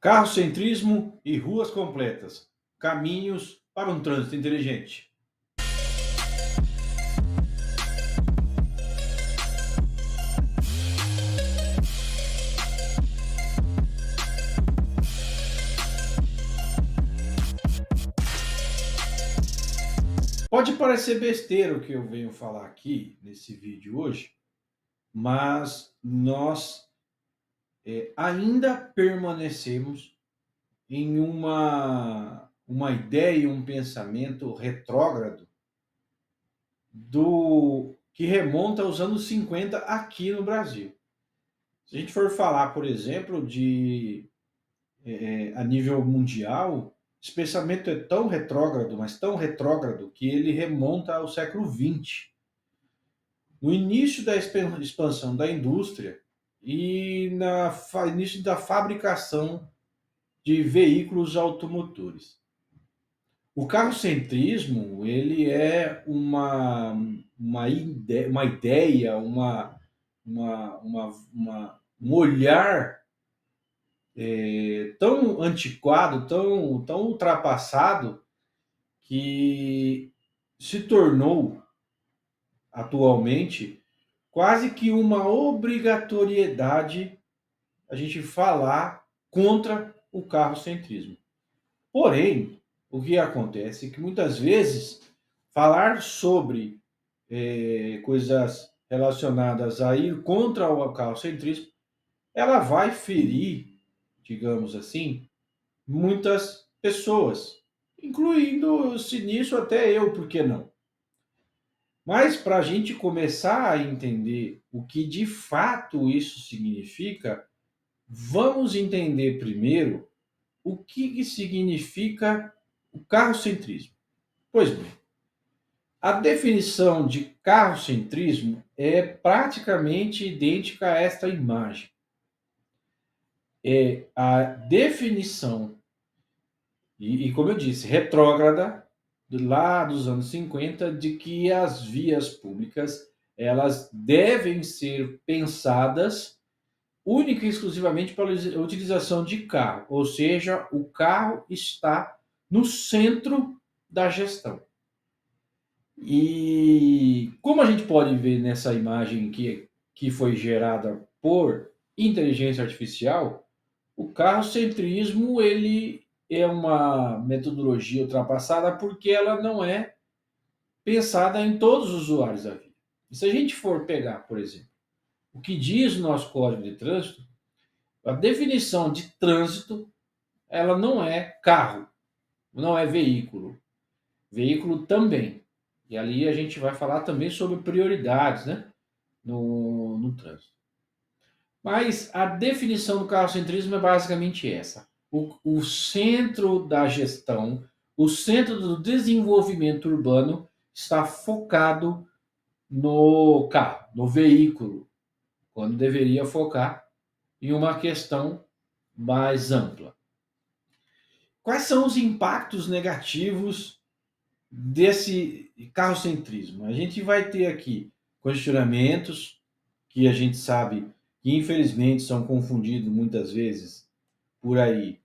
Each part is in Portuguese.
Carrocentrismo e ruas completas. Caminhos para um trânsito inteligente. Pode parecer besteira o que eu venho falar aqui nesse vídeo hoje, mas nós ainda permanecemos em uma ideia, um pensamento retrógrado do que remonta aos anos 50 aqui no Brasil. Se a gente for falar, por exemplo, de a nível mundial, esse pensamento é tão retrógrado, mas tão retrógrado, que ele remonta ao século XX, no início da expansão da indústria e no início da fabricação de veículos automotores. O carrocentrismo ele é uma ideia, um olhar tão antiquado, tão ultrapassado, que se tornou atualmente quase que uma obrigatoriedade a gente falar contra o carrocentrismo. Porém, o que acontece é que muitas vezes falar sobre coisas relacionadas a ir contra o carrocentrismo, ela vai ferir, digamos assim, muitas pessoas, incluindo-se nisso até eu, por que não? Mas para a gente começar a entender o que de fato isso significa, vamos entender primeiro o que significa o carrocentrismo. Pois bem, a definição de carrocentrismo é praticamente idêntica a esta imagem. É a definição, como eu disse, retrógrada, lá dos anos 50, de que as vias públicas elas devem ser pensadas única e exclusivamente para a utilização de carro, ou seja, o carro está no centro da gestão. E como a gente pode ver nessa imagem que foi gerada por inteligência artificial, o carrocentrismo ele é uma metodologia ultrapassada porque ela não é pensada em todos os usuários da via. E se a gente for pegar, por exemplo, o que diz o nosso Código de Trânsito, a definição de trânsito, ela não é carro, não é veículo. Veículo também. E ali a gente vai falar também sobre prioridades, né, no trânsito. Mas a definição do carrocentrismo é basicamente essa. O centro da gestão, o centro do desenvolvimento urbano está focado no carro, no veículo, quando deveria focar em uma questão mais ampla. Quais são os impactos negativos desse carrocentrismo? A gente vai ter aqui congestionamentos, que a gente sabe que infelizmente são confundidos muitas vezes por aí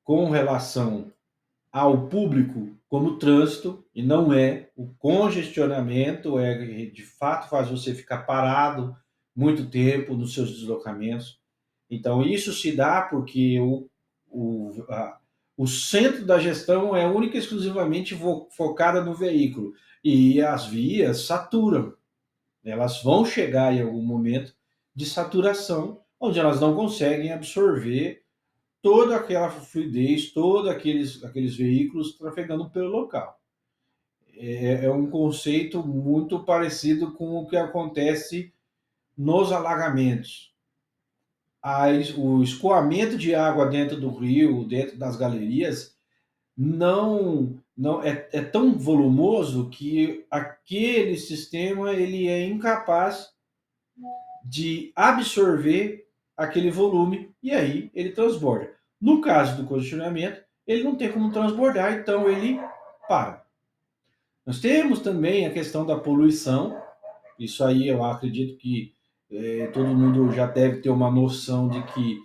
com relação ao público como trânsito, e não é. O congestionamento é de fato faz você ficar parado muito tempo nos seus deslocamentos. Então, isso se dá porque o centro da gestão é única e exclusivamente focada no veículo. E as vias saturam. Elas vão chegar em algum momento de saturação, onde elas não conseguem absorver toda aquela fluidez, todos aqueles veículos trafegando pelo local. É um conceito muito parecido com o que acontece nos alagamentos. O escoamento de água dentro do rio, dentro das galerias, não é tão volumoso que aquele sistema ele é incapaz de absorver aquele volume e aí ele transborda. No caso do congestionamento, ele não tem como transbordar, então ele para. Nós temos também a questão da poluição. Isso aí eu acredito que todo mundo já deve ter uma noção de que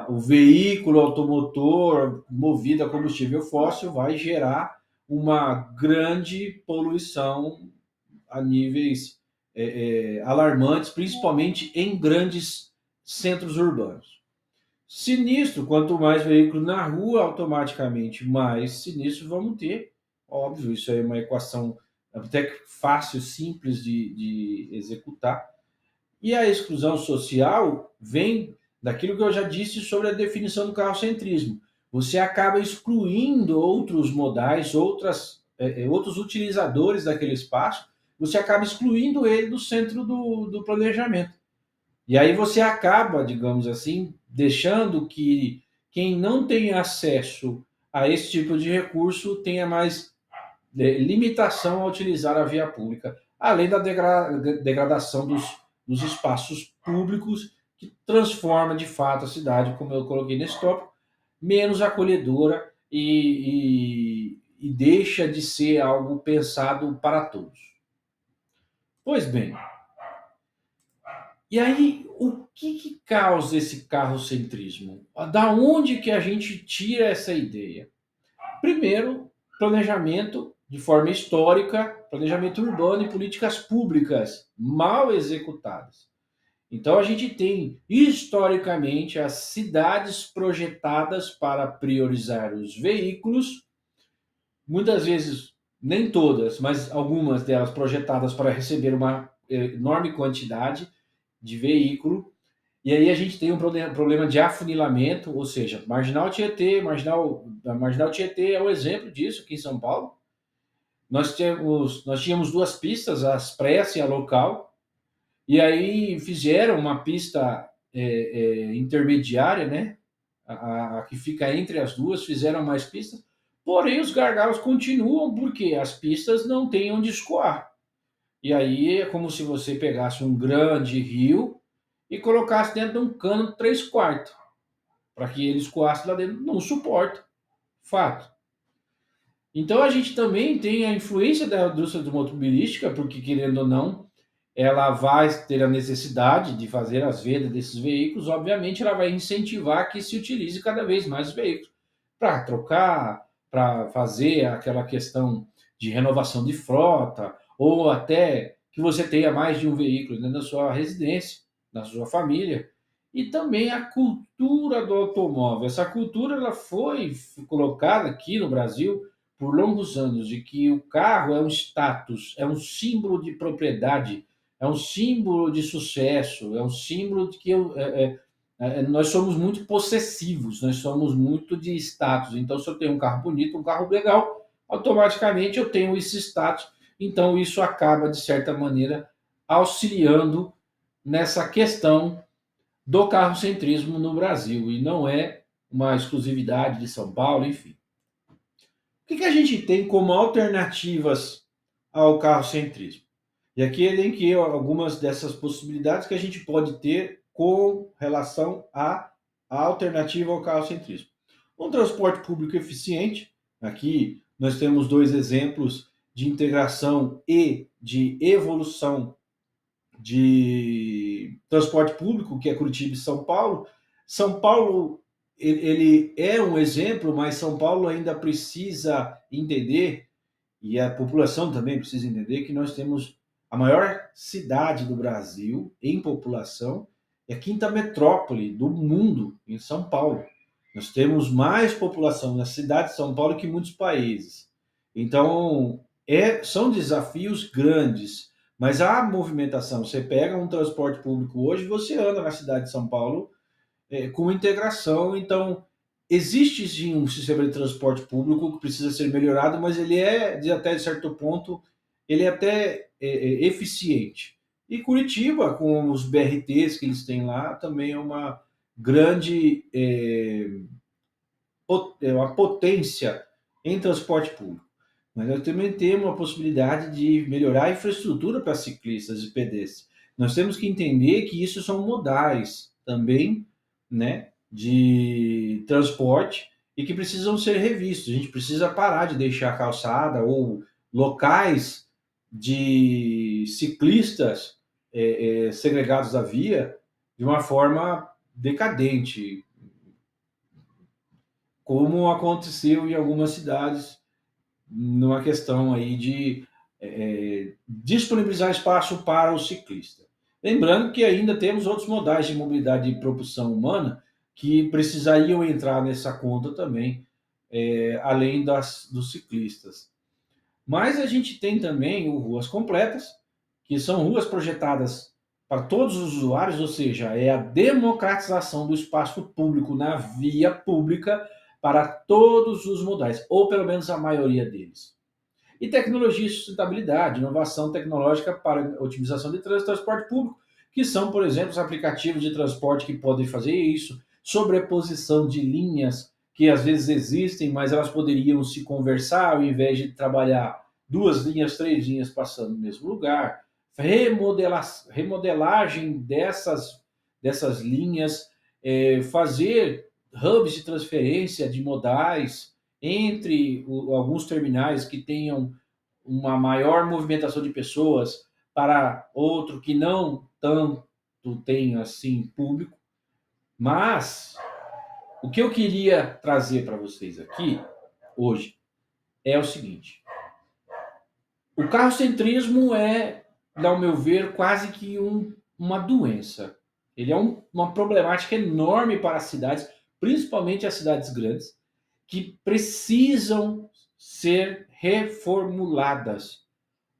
o veículo automotor movido a combustível fóssil vai gerar uma grande poluição a níveis alarmantes, principalmente em grandes centros urbanos. Sinistro, quanto mais veículos na rua, automaticamente mais sinistro vamos ter. Óbvio, isso é uma equação até fácil, simples de executar. E a exclusão social vem daquilo que eu já disse sobre a definição do carrocentrismo. Você acaba excluindo outros modais, outros utilizadores daquele espaço, você acaba excluindo ele do centro do planejamento. E aí você acaba, digamos assim, deixando que quem não tem acesso a esse tipo de recurso tenha mais limitação a utilizar a via pública, além da degradação dos espaços públicos, que transforma de fato a cidade, como eu coloquei nesse tópico, menos acolhedora e deixa de ser algo pensado para todos. Pois bem, e aí o que causa esse carrocentrismo? Da onde que a gente tira essa ideia? Primeiro, planejamento de forma histórica, planejamento urbano e políticas públicas mal executadas. Então, a gente tem, historicamente, as cidades projetadas para priorizar os veículos, muitas vezes, nem todas, mas algumas delas projetadas para receber uma enorme quantidade de veículo. E aí a gente tem um problema de afunilamento, ou seja, Marginal Tietê, Marginal Tietê é um exemplo disso aqui em São Paulo. Nós tínhamos duas pistas, a expressa e a local, e aí fizeram uma pista intermediária, né? A que fica entre as duas, fizeram mais pistas, porém os gargalos continuam porque as pistas não têm onde escoar. E aí é como se você pegasse um grande rio e colocasse dentro de um cano de 3/4, para que ele escoasse lá dentro. Não suporta. Fato. Então a gente também tem a influência da indústria automobilística, porque querendo ou não, ela vai ter a necessidade de fazer as vendas desses veículos, obviamente ela vai incentivar que se utilize cada vez mais os veículos para trocar, para fazer aquela questão de renovação de frota, ou até que você tenha mais de um veículo dentro da sua residência, na sua família. E também a cultura do automóvel. Essa cultura ela foi colocada aqui no Brasil por longos anos de que o carro é um status, é um símbolo de propriedade, é um símbolo de sucesso, é um símbolo de que nós somos muito possessivos, nós somos muito de status. Então, se eu tenho um carro bonito, um carro legal, automaticamente eu tenho esse status. Então, isso acaba, de certa maneira, auxiliando nessa questão do carrocentrismo no Brasil. E não é uma exclusividade de São Paulo, enfim. O que a gente tem como alternativas ao carrocentrismo? E aqui elenquei algumas dessas possibilidades que a gente pode ter com relação à alternativa ao carrocentrismo. Um transporte público eficiente, aqui nós temos dois exemplos de integração e de evolução de transporte público, que é Curitiba e São Paulo. São Paulo ele é um exemplo, mas São Paulo ainda precisa entender, e a população também precisa entender, que nós temos a maior cidade do Brasil em população, é a quinta metrópole do mundo, em São Paulo. Nós temos mais população na cidade de São Paulo que em muitos países. Então, são desafios grandes, mas a movimentação, você pega um transporte público hoje, você anda na cidade de São Paulo com integração. Então, existe sim um sistema de transporte público que precisa ser melhorado, mas ele é, até certo ponto, ele é até eficiente. E Curitiba, com os BRTs que eles têm lá, também é uma grande uma potência em transporte público. Mas nós também temos a possibilidade de melhorar a infraestrutura para ciclistas e pedestres. Nós temos que entender que isso são modais também, né, de transporte e que precisam ser revistos. A gente precisa parar de deixar a calçada ou locais de ciclistas segregados da via de uma forma decadente, como aconteceu em algumas cidades, numa questão aí de disponibilizar espaço para o ciclista. Lembrando que ainda temos outros modais de mobilidade e propulsão humana que precisariam entrar nessa conta também, além dos ciclistas. Mas a gente tem também o ruas completas, que são ruas projetadas para todos os usuários, ou seja, é a democratização do espaço público na via pública para todos os modais, ou pelo menos a maioria deles. E tecnologia e sustentabilidade, inovação tecnológica para otimização de trânsito e transporte público, que são, por exemplo, os aplicativos de transporte que podem fazer isso, sobreposição de linhas que às vezes existem, mas elas poderiam se conversar ao invés de trabalhar duas linhas, três linhas passando no mesmo lugar, remodelagem dessas linhas, fazer hubs de transferência de modais entre alguns terminais que tenham uma maior movimentação de pessoas para outro que não tanto tem assim público. Mas o que eu queria trazer para vocês aqui hoje é o seguinte: o carrocentrismo é, ao meu ver, quase que uma doença. Ele é uma problemática enorme para as cidades, principalmente as cidades grandes, que precisam ser reformuladas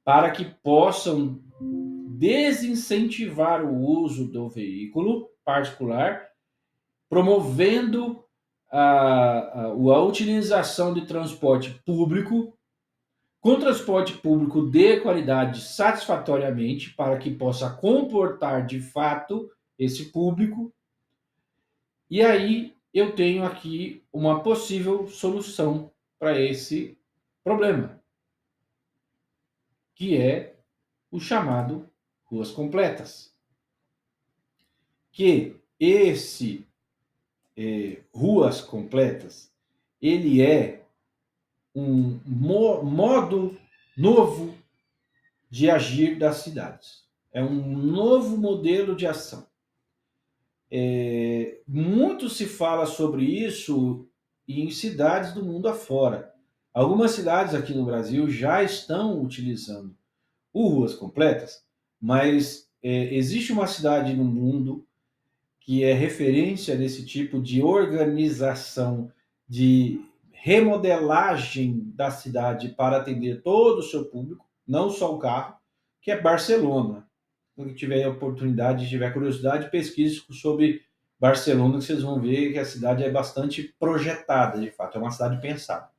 para que possam desincentivar o uso do veículo particular, promovendo a utilização de transporte público, com transporte público de qualidade satisfatoriamente, para que possa comportar de fato esse público. E aí eu tenho aqui uma possível solução para esse problema, que é o chamado ruas completas. Que esse ruas completas, ele é um modo novo de agir das cidades. É um novo modelo de ação. Muito se fala sobre isso em cidades do mundo afora. Algumas cidades aqui no Brasil já estão utilizando o ruas completas, mas existe uma cidade no mundo que é referência nesse tipo de organização, de remodelagem da cidade para atender todo o seu público, não só o carro, que é Barcelona. Quem tiver a oportunidade, tiver curiosidade, pesquise sobre Barcelona, que vocês vão ver que a cidade é bastante projetada, de fato, é uma cidade pensada.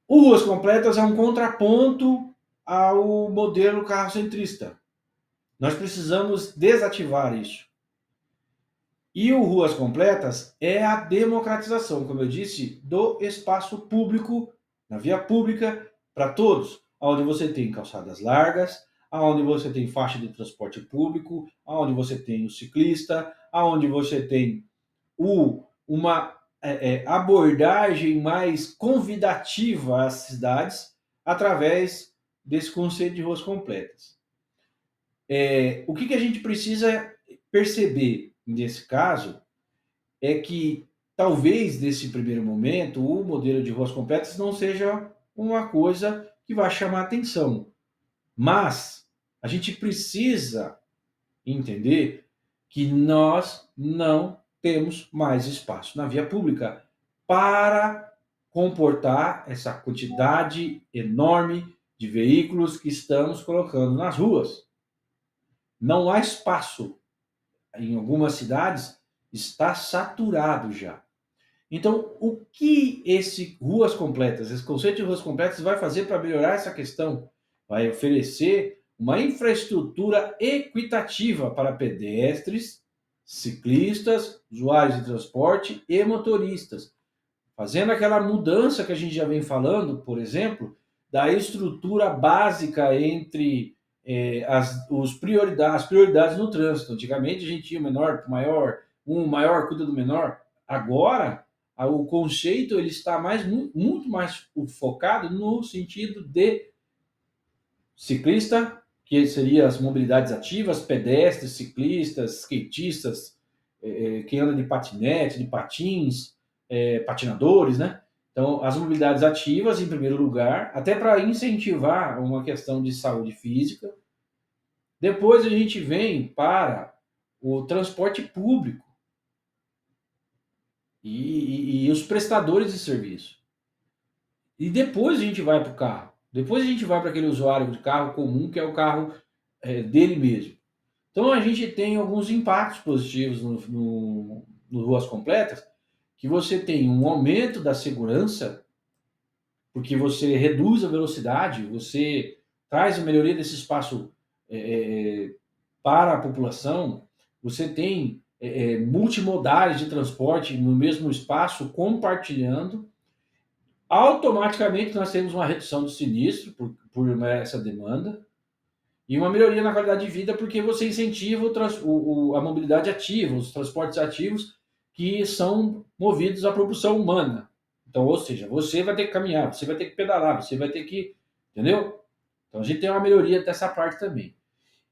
O Ruas Completas é um contraponto ao modelo carrocentrista. Nós precisamos desativar isso. E o Ruas Completas é a democratização, como eu disse, do espaço público, na via pública, para todos, onde você tem calçadas largas, onde você tem faixa de transporte público, onde você tem o ciclista, onde você tem uma abordagem mais convidativa às cidades através desse conceito de ruas completas. O que a gente precisa perceber nesse caso é que talvez nesse primeiro momento o modelo de ruas completas não seja uma coisa que vai chamar atenção, mas a gente precisa entender que nós não temos mais espaço na via pública para comportar essa quantidade enorme de veículos que estamos colocando nas ruas. Não há espaço. Em algumas cidades está saturado já. Então, o que esse ruas completas, esse conceito de ruas completas vai fazer para melhorar essa questão? Vai oferecer uma infraestrutura equitativa para pedestres, ciclistas, usuários de transporte e motoristas, fazendo aquela mudança que a gente já vem falando, por exemplo, da estrutura básica entre as prioridades no trânsito. Antigamente a gente tinha menor, maior, um maior cuida do menor. Agora o conceito ele está muito mais focado no sentido de ciclista, que seria as mobilidades ativas, pedestres, ciclistas, skatistas quem anda de patinete, de patins, patinadores, né? Então, as mobilidades ativas, em primeiro lugar, até para incentivar uma questão de saúde física. Depois a gente vem para o transporte público e os prestadores de serviço. E depois a gente vai para o carro. Depois a gente vai para aquele usuário de carro comum, que é o carro dele mesmo. Então a gente tem alguns impactos positivos no Ruas Completas, que você tem um aumento da segurança, porque você reduz a velocidade, você traz a melhoria desse espaço para a população, você tem multimodais de transporte no mesmo espaço, compartilhando. Automaticamente nós temos uma redução do sinistro por essa demanda e uma melhoria na qualidade de vida, porque você incentiva a mobilidade ativa, os transportes ativos que são movidos à propulsão humana. Então, ou seja, você vai ter que caminhar, você vai ter que pedalar, você vai ter que. Entendeu? Então a gente tem uma melhoria dessa parte também.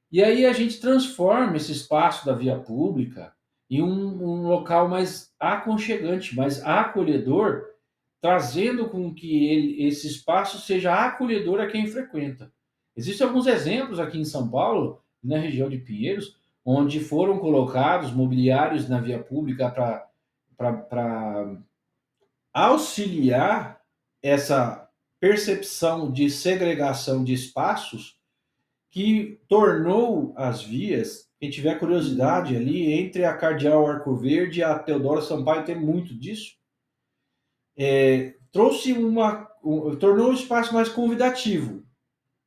E aí a gente transforma esse espaço da via pública em um local mais aconchegante, mais acolhedor, trazendo com que esse espaço seja acolhedor a quem frequenta. Existem alguns exemplos aqui em São Paulo, na região de Pinheiros, onde foram colocados mobiliários na via pública para auxiliar essa percepção de segregação de espaços que tornou as vias, quem tiver curiosidade ali, entre a Cardeal Arco Verde e a Teodoro Sampaio, tem muito disso, trouxe tornou o espaço mais convidativo.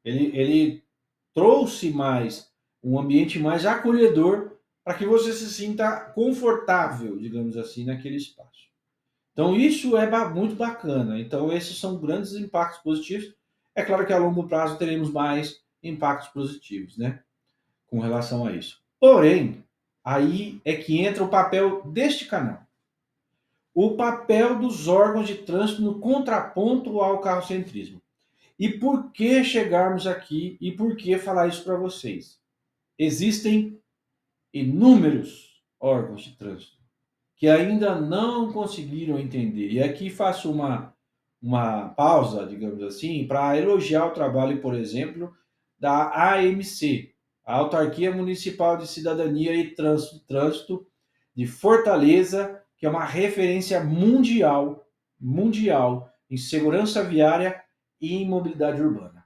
Ele trouxe mais um ambiente mais acolhedor para que você se sinta confortável, digamos assim, naquele espaço. Então isso é muito bacana. Então esses são grandes impactos positivos. É claro que a longo prazo teremos mais impactos positivos, né, com relação a isso. Porém, aí é que entra o papel deste canal. O papel dos órgãos de trânsito no contraponto ao carrocentrismo. E por que chegarmos aqui e por que falar isso para vocês? Existem inúmeros órgãos de trânsito que ainda não conseguiram entender. E aqui faço uma pausa, digamos assim, para elogiar o trabalho, por exemplo, da AMC, a Autarquia Municipal de Cidadania e Trânsito de Fortaleza, que é uma referência mundial em segurança viária e em mobilidade urbana.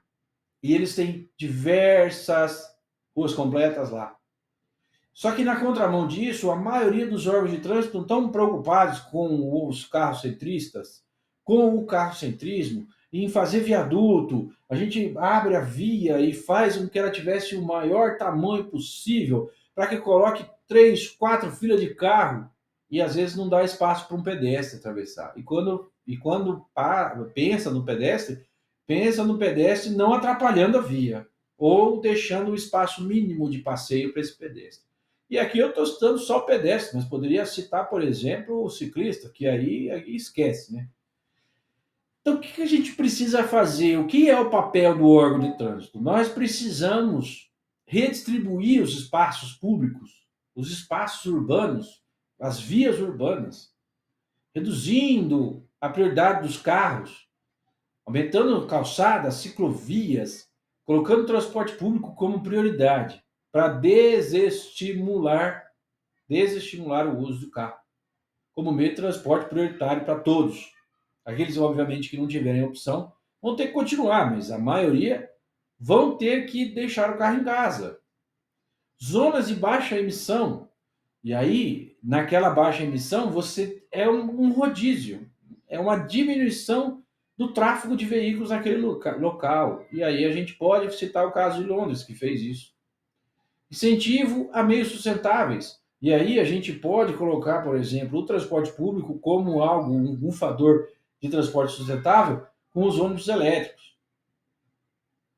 E eles têm diversas ruas completas lá. Só que na contramão disso, a maioria dos órgãos de trânsito não estão preocupados com os carrocentristas, com o carrocentrismo, em fazer viaduto. A gente abre a via e faz com que ela tivesse o maior tamanho possível para que coloque 3, 4 filas de carro e às vezes não dá espaço para um pedestre atravessar. E quando pensa no pedestre não atrapalhando a via ou deixando o espaço mínimo de passeio para esse pedestre. E aqui eu estou citando só o pedestre, mas poderia citar, por exemplo, o ciclista, que aí esquece, né? Então, o que a gente precisa fazer? O que é o papel do órgão de trânsito? Nós precisamos redistribuir os espaços públicos, os espaços urbanos, as vias urbanas, reduzindo a prioridade dos carros, aumentando calçadas, ciclovias, colocando o transporte público como prioridade, para desestimular o uso do carro como meio de transporte prioritário para todos. Aqueles, obviamente, que não tiverem opção vão ter que continuar, mas a maioria vão ter que deixar o carro em casa. Zonas de baixa emissão, e aí, naquela baixa emissão, você é um rodízio, é uma diminuição do tráfego de veículos naquele local. E aí a gente pode citar o caso de Londres, que fez isso. Incentivo a meios sustentáveis. E aí a gente pode colocar, por exemplo, o transporte público como algo, um fator de transporte sustentável com os ônibus elétricos.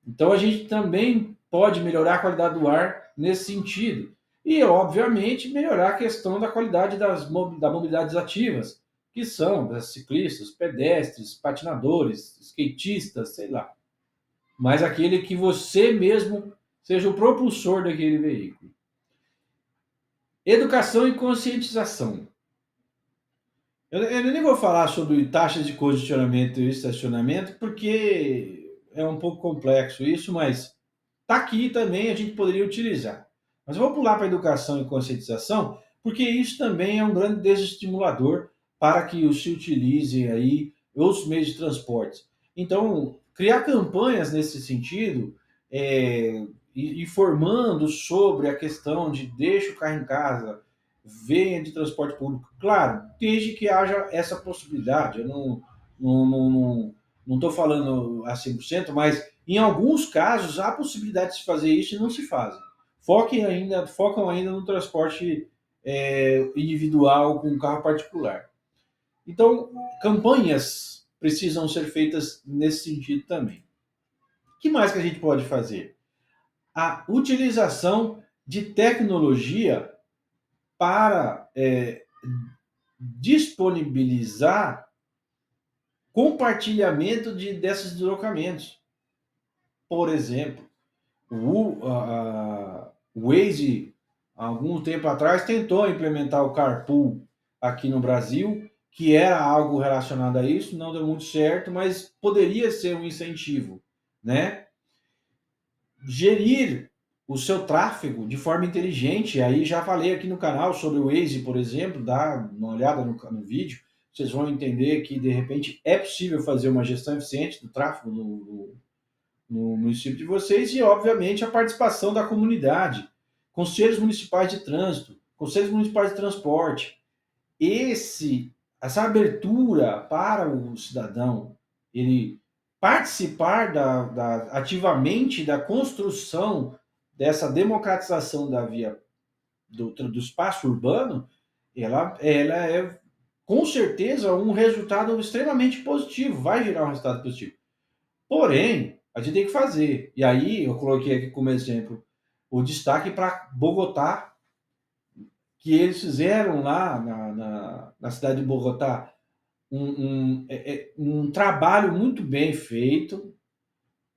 Então a gente também pode melhorar a qualidade do ar nesse sentido. E, obviamente, melhorar a questão da qualidade das mobilidades ativas, que são das ciclistas, pedestres, patinadores, skatistas, sei lá. Mas aquele que você mesmo seja o propulsor daquele veículo. Educação e conscientização. Eu nem vou falar sobre taxas de congestionamento e estacionamento, porque é um pouco complexo isso, mas está aqui também, a gente poderia utilizar. Mas eu vou pular para a educação e conscientização, porque isso também é um grande desestimulador para que se utilizem aí outros meios de transporte. Então, criar campanhas nesse sentido, informando sobre a questão de deixa o carro em casa, venha de transporte público. Claro, desde que haja essa possibilidade. Eu não estou falando a 100%, mas em alguns casos há possibilidade de se fazer isso e não se fazem. Focam ainda no transporte individual com carro particular. Então, campanhas precisam ser feitas nesse sentido também. O que mais que a gente pode fazer? A utilização de tecnologia para disponibilizar compartilhamento desses deslocamentos. Por exemplo, o Waze, há algum tempo atrás, tentou implementar o carpool aqui no Brasil, que era algo relacionado a isso, não deu muito certo, mas poderia ser um incentivo, né? Gerir o seu tráfego de forma inteligente. Aí já falei aqui no canal sobre o Waze, por exemplo, dá uma olhada no vídeo, vocês vão entender que de repente é possível fazer uma gestão eficiente do tráfego no município de vocês e, obviamente, a participação da comunidade, conselhos municipais de trânsito, conselhos municipais de transporte. Essa abertura para o cidadão, ele participar ativamente da construção dessa democratização da via do espaço urbano, ela é com certeza um resultado extremamente positivo, vai gerar um resultado positivo. Porém, a gente tem que fazer. E aí eu coloquei aqui como exemplo o destaque para Bogotá, que eles fizeram lá na cidade de Bogotá um trabalho muito bem feito,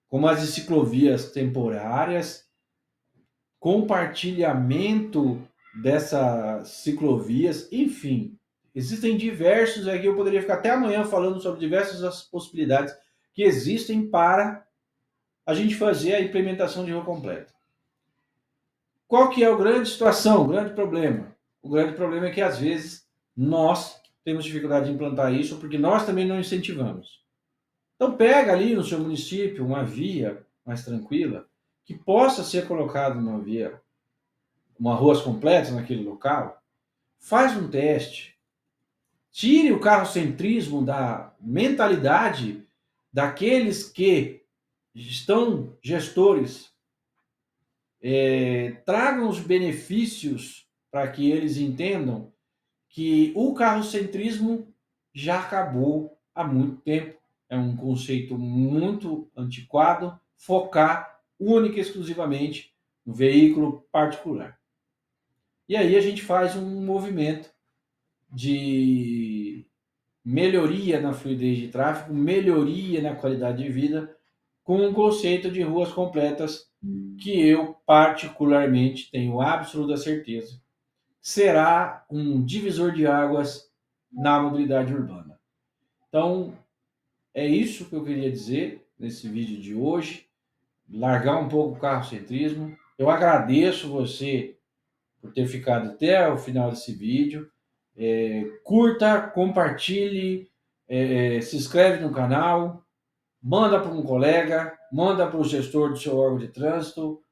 como as ciclovias temporárias, compartilhamento dessas ciclovias, enfim, existem diversos, aqui eu poderia ficar até amanhã falando sobre diversas possibilidades que existem para a gente fazer a implementação de rua completa. Qual que é o grande situação, o grande problema? O grande problema é que às vezes nós temos dificuldade de implantar isso porque nós também não incentivamos. Então pega ali no seu município uma via mais tranquila que possa ser colocada uma ruas completas naquele local, faz um teste, tire o carrocentrismo da mentalidade daqueles que estão gestores, tragam os benefícios para que eles entendam que o carrocentrismo já acabou há muito tempo. É um conceito muito antiquado, focar única e exclusivamente no veículo particular. E aí a gente faz um movimento de melhoria na fluidez de tráfego, melhoria na qualidade de vida, com um conceito de ruas completas que eu particularmente tenho absoluta certeza será um divisor de águas na mobilidade urbana. Então, é isso que eu queria dizer nesse vídeo de hoje, largar um pouco o carrocentrismo. Eu agradeço você por ter ficado até o final desse vídeo. Curta, compartilhe, se inscreve no canal, manda para um colega, manda para o gestor do seu órgão de trânsito.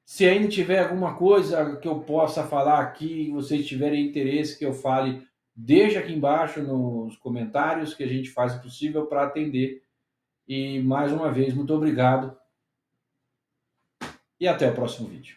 Se ainda tiver alguma coisa que eu possa falar aqui, vocês tiverem interesse que eu fale, deixa aqui embaixo nos comentários que a gente faz o possível para atender. E mais uma vez, muito obrigado e até o próximo vídeo.